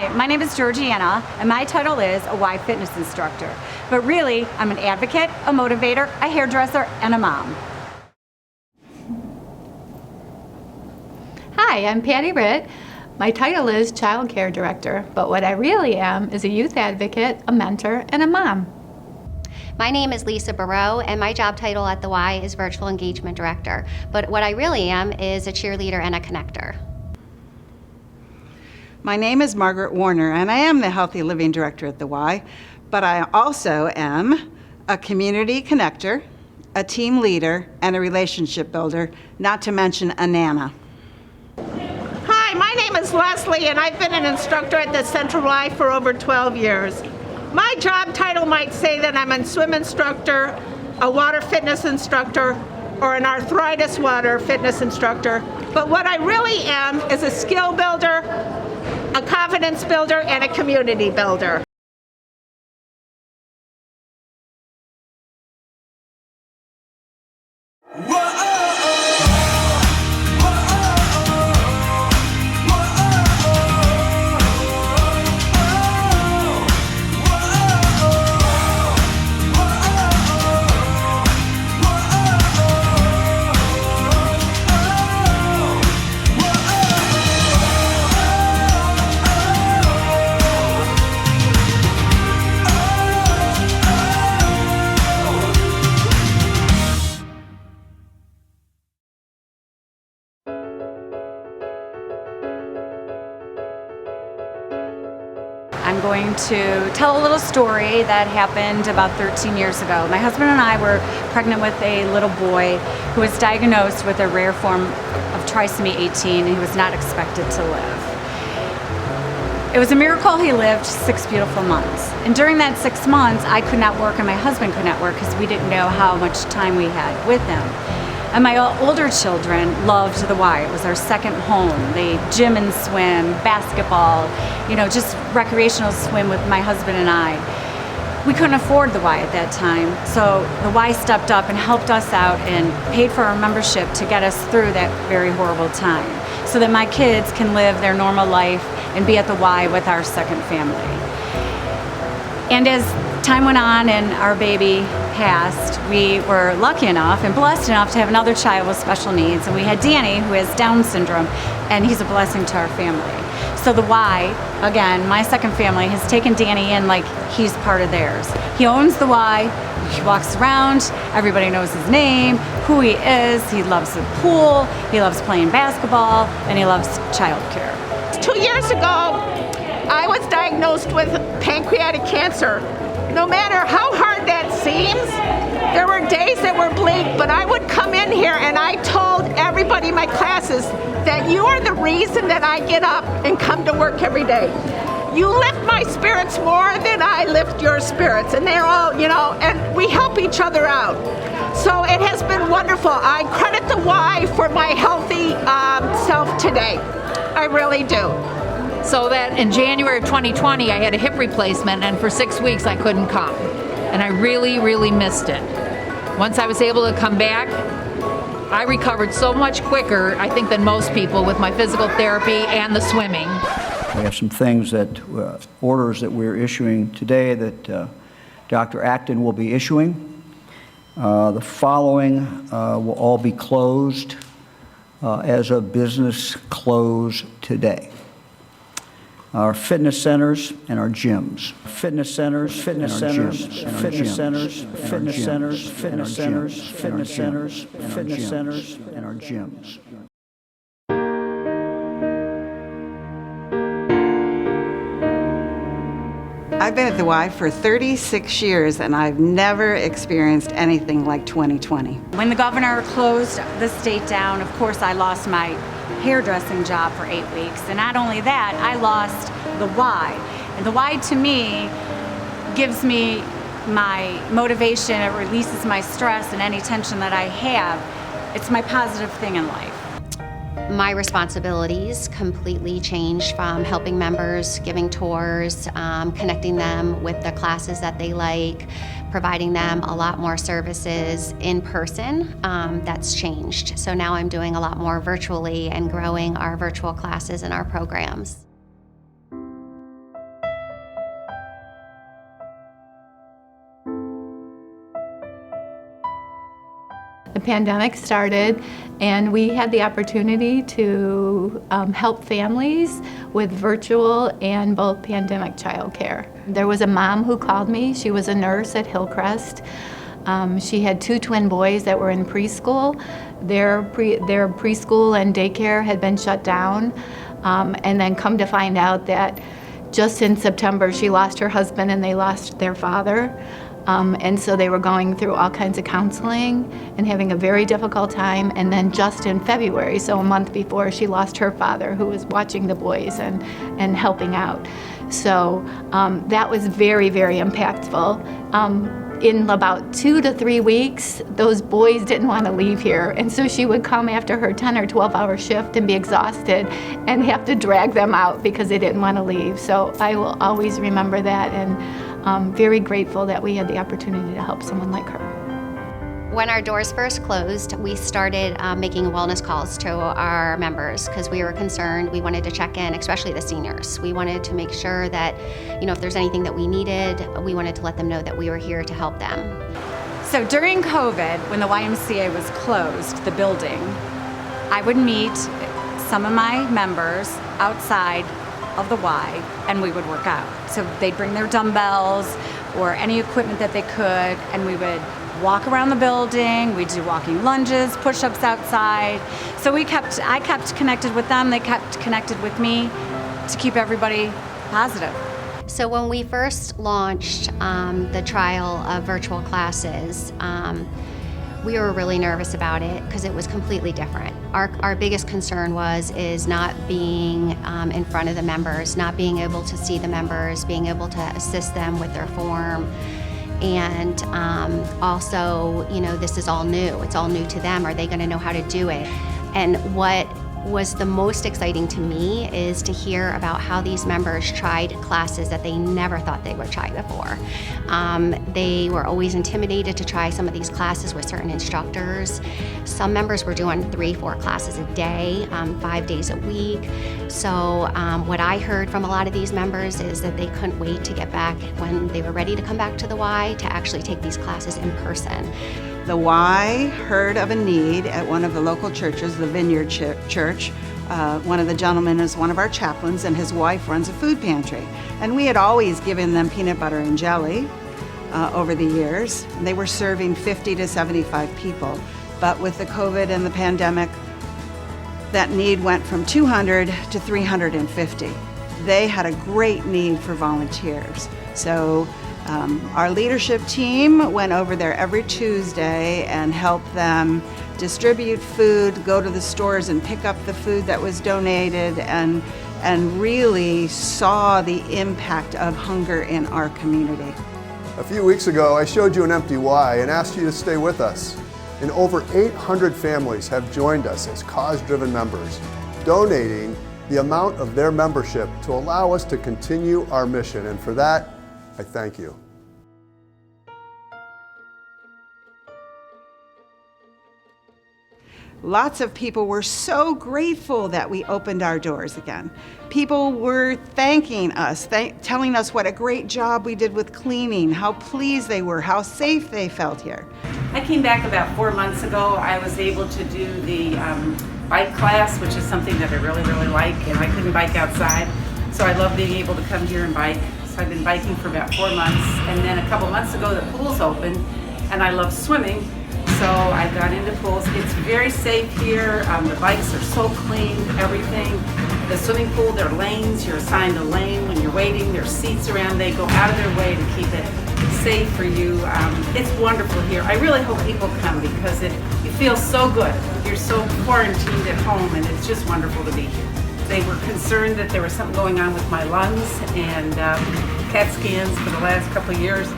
Hi, my name is Georgiana, and my title is a Y Fitness instructor. But really, I'm an advocate, a motivator, a hairdresser, and a mom. Hi, I'm Patty Ritt. My title is Child Care Director, but what I really am is a youth advocate, a mentor, and a mom. My name is Lisa Barreau, and my job title at the Y is Virtual Engagement Director. But what I really am is a cheerleader and a connector. My name is Margaret Warner, and I am the Healthy Living Director at the Y, but I also am a community connector, a team leader, and a relationship builder, not to mention a Nana. Hi, my name is Leslie, and I've been an instructor at the Central Y for over 12 years. My job title might say that I'm a swim instructor, a water fitness instructor, or an arthritis water fitness instructor, but what I really am is a skill builder, a confidence builder, and a community builder. I'm going to tell a little story that happened about 13 years ago. My husband and I were pregnant with a little boy who was diagnosed with a rare form of trisomy 18, and he was not expected to live. It was a miracle he lived 6 beautiful months. And during that 6 months, I could not work and my husband could not work because we didn't know how much time we had with him. And my older children loved the Y. It was our second home. They gym and swim, basketball, just recreational swim with my husband and I. We couldn't afford the Y at that time, so the Y stepped up and helped us out and paid for our membership to get us through that very horrible time, so that my kids can live their normal life and be at the Y with our second family. And as time went on and our baby passed, we were lucky enough and blessed enough to have another child with special needs, and we had Danny, who has Down syndrome, and he's a blessing to our family. So the Y, again, my second family, has taken Danny in like he's part of theirs. He owns the Y, he walks around, everybody knows his name, who he is, he loves the pool, he loves playing basketball, and he loves childcare. 2 years ago, I was diagnosed with pancreatic cancer. No matter how hard that seems, there were days that were bleak, but I would come in here and I told everybody in my classes that you are the reason that I get up and come to work every day. You lift my spirits more than I lift your spirits, and they're all, and we help each other out. So it has been wonderful. I credit the Y for my healthy self today. I really do. So that in January of 2020, I had a hip replacement, and for 6 weeks I couldn't come. And I really, really missed it. Once I was able to come back, I recovered so much quicker, I think, than most people with my physical therapy and the swimming. We have some things orders that we're issuing today that Dr. Acton will be issuing. The following will all be closed as of business close today. Our fitness centers and our gyms. Fitness centers, fitness centers, fitness centers, fitness centers, fitness centers, fitness centers, fitness centers, and our gyms. I've been at the Y for 36 years, and I've never experienced anything like 2020. When the governor closed the state down, of course I lost my hairdressing job for 8 weeks. And not only that, I lost the Y. And the Y to me gives me my motivation, it releases my stress and any tension that I have. It's my positive thing in life. My responsibilities completely changed from helping members, giving tours, connecting them with the classes that they like, providing them a lot more services in person. That's changed. So now I'm doing a lot more virtually and growing our virtual classes and our programs. the pandemic started, and we had the opportunity to help families with virtual and both pandemic childcare. There was a mom who called me. She was a nurse at Hillcrest. She had 2 twin boys that were in preschool. Their preschool and daycare had been shut down, and then come to find out that just in September she lost her husband and they lost their father. And so they were going through all kinds of counseling and having a very difficult time. And then just in February, so a month before, she lost her father, who was watching the boys and helping out. So that was very, very impactful. In about 2 to 3 weeks, those boys didn't want to leave here. And so she would come after her 10 or 12-hour shift and be exhausted and have to drag them out because they didn't want to leave. So I will always remember that, and very grateful that we had the opportunity to help someone like her. When our doors first closed, we started making wellness calls to our members because we were concerned. We wanted to check in, especially the seniors. We wanted to make sure that, if there's anything that we needed, we wanted to let them know that we were here to help them. So during COVID, when the YMCA was closed, the building, I would meet some of my members outside of the Y, and we would work out. So they'd bring their dumbbells or any equipment that they could, and we would walk around the building. We'd do walking lunges, push-ups outside. So I kept connected with them. They kept connected with me to keep everybody positive. So when we first launched the trial of virtual classes, we were really nervous about it because it was completely different. Our biggest concern is not being in front of the members, not being able to see the members, being able to assist them with their form. And also, this is all new. It's all new to them. Are they going to know how to do it? And what was the most exciting to me is to hear about how these members tried classes that they never thought they would try before. They were always intimidated to try some of these classes with certain instructors. Some members were doing 3-4 classes a day, 5 days a week. So what I heard from a lot of these members is that they couldn't wait to get back when they were ready to come back to the Y to actually take these classes in person. The Y heard of a need at one of the local churches, the Vineyard Church. One of the gentlemen is one of our chaplains, and his wife runs a food pantry. And we had always given them peanut butter and jelly over the years. They were serving 50 to 75 people. But with the COVID and the pandemic, that need went from 200 to 350. They had a great need for volunteers. So our leadership team went over there every Tuesday and helped them distribute food, go to the stores and pick up the food that was donated, and really saw the impact of hunger in our community. A few weeks ago, I showed you an empty Y and asked you to stay with us. And over 800 families have joined us as cause-driven members, donating the amount of their membership to allow us to continue our mission. And for that, I thank you. Lots of people were so grateful that we opened our doors again. People were thanking us, telling us what a great job we did with cleaning, how pleased they were, how safe they felt here. I came back about 4 months ago. I was able to do the bike class, which is something that I really, really like, and I couldn't bike outside. So I love being able to come here and bike. So I've been biking for about 4 months, and then a couple months ago the pool's opened, and I love swimming. So I got into pools. It's very safe here. The bikes are so clean, everything. The swimming pool, there are lanes. You're assigned a lane when you're waiting. There's seats around. They go out of their way to keep it safe for you. It's wonderful here. I really hope people come because it feels so good. You're so quarantined at home, and it's just wonderful to be here. They were concerned that there was something going on with my lungs and CAT scans for the last couple of years.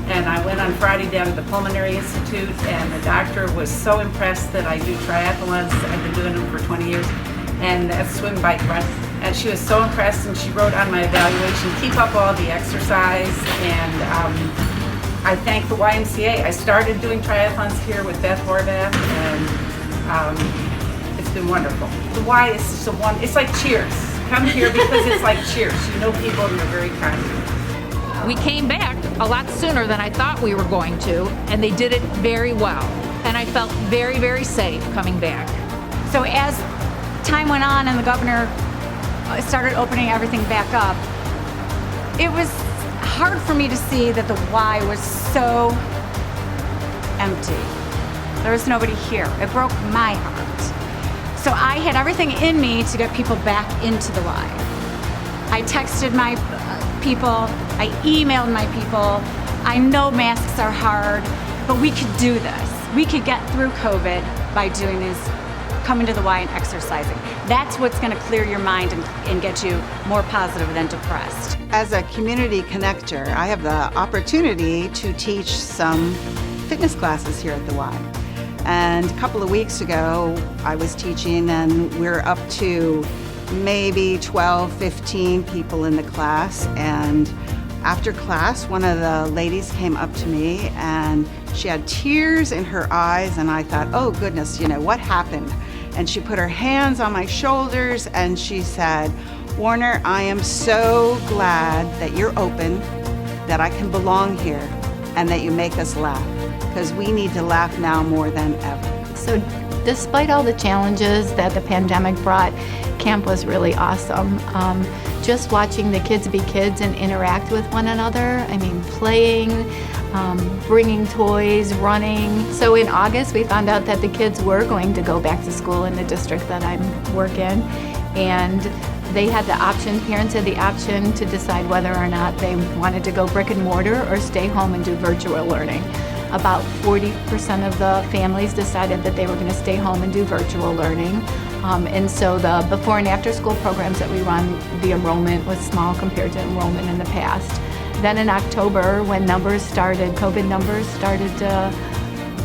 And I went on Friday down to the Pulmonary Institute, and the doctor was so impressed that I do triathlons. I've been doing them for 20 years, and that's swim, bike, run. And she was so impressed, and she wrote on my evaluation, keep up all the exercise. And I thank the YMCA. I started doing triathlons here with Beth Horvath, and it's been wonderful. The Y is just it's like Cheers. Come here because it's like Cheers. You know people, and they're very kind. We came back a lot sooner than I thought we were going to, and they did it very well. and I felt very, very safe coming back. So as time went on and the governor started opening everything back up, it was hard for me to see that the Y was so empty. There was nobody here. It broke my heart. So I had everything in me to get people back into the Y. I texted my people, I emailed my people. I know masks are hard, but we could do this. We could get through COVID by doing these, coming to the Y and exercising. That's what's gonna clear your mind and get you more positive than depressed. As a community connector, I have the opportunity to teach some fitness classes here at the Y. And a couple of weeks ago, I was teaching and we're up to maybe 12, 15 people in the class. And after class, one of the ladies came up to me and she had tears in her eyes, and I thought, oh goodness, what happened? And she put her hands on my shoulders and she said, Warner, I am so glad that you're open, that I can belong here, and that you make us laugh, because we need to laugh now more than ever. So despite all the challenges that the pandemic brought, camp was really awesome. Just watching the kids be kids and interact with one another. I mean, playing, bringing toys, running. So in August, we found out that the kids were going to go back to school in the district that I work in. And they had the option, parents had the option to decide whether or not they wanted to go brick and mortar or stay home and do virtual learning. About 40% of the families decided that they were going to stay home and do virtual learning. And so the before and after school programs that we run, the enrollment was small compared to enrollment in the past. Then in October, when COVID numbers started to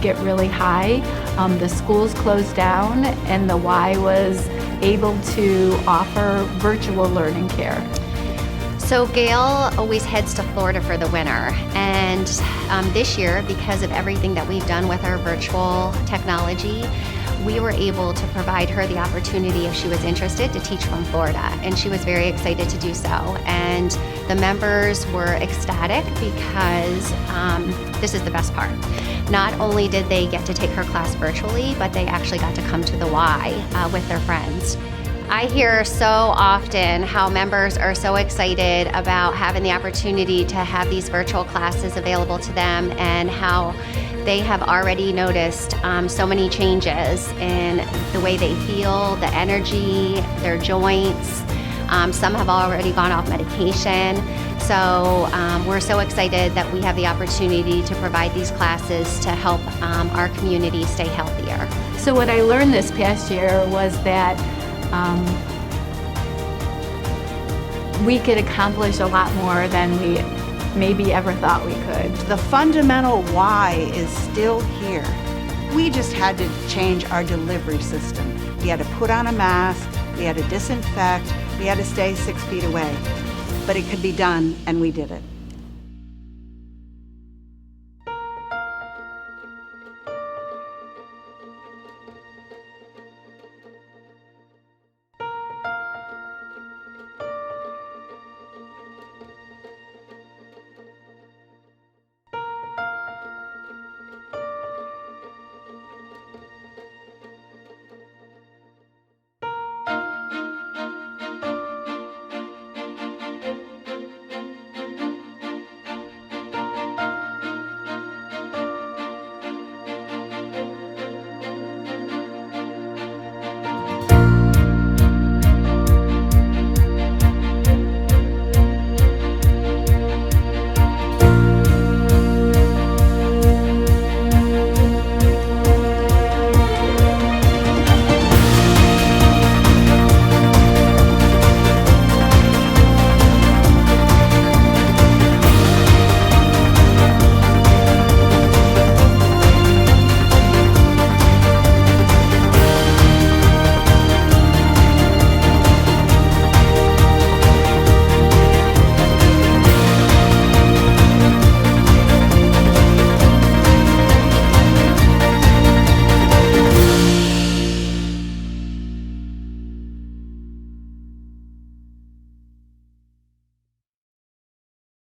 get really high, the schools closed down and the Y was able to offer virtual learning care. So Gail always heads to Florida for the winter, and this year, because of everything that we've done with our virtual technology, we were able to provide her the opportunity, if she was interested, to teach from Florida, and she was very excited to do so. And the members were ecstatic because this is the best part. Not only did they get to take her class virtually, but they actually got to come to the Y with their friends. I hear so often how members are so excited about having the opportunity to have these virtual classes available to them, and how they have already noticed so many changes in the way they feel, the energy, their joints. Some have already gone off medication. So we're so excited that we have the opportunity to provide these classes to help our community stay healthier. So what I learned this past year was that we could accomplish a lot more than we maybe ever thought we could. The fundamental why is still here. We just had to change our delivery system. We had to put on a mask, we had to disinfect, we had to stay 6 feet away. But it could be done, and we did it.